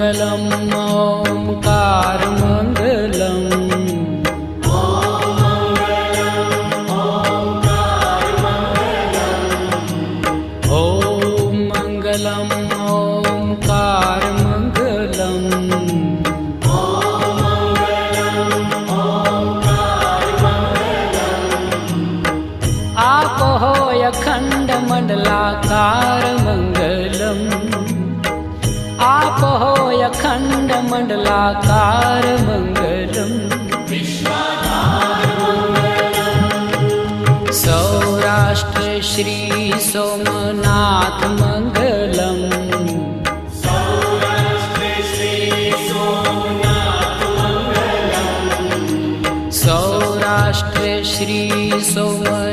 मङ्गलम् ओङ्कारमङ्गलम् अखंड मंडलाकार मंगलम आप हो अखंड मंडलाकार मंगलम सौराष्ट्र श्री सोमनाथ मंगलम सौराष्ट्र श्री सोमनाथ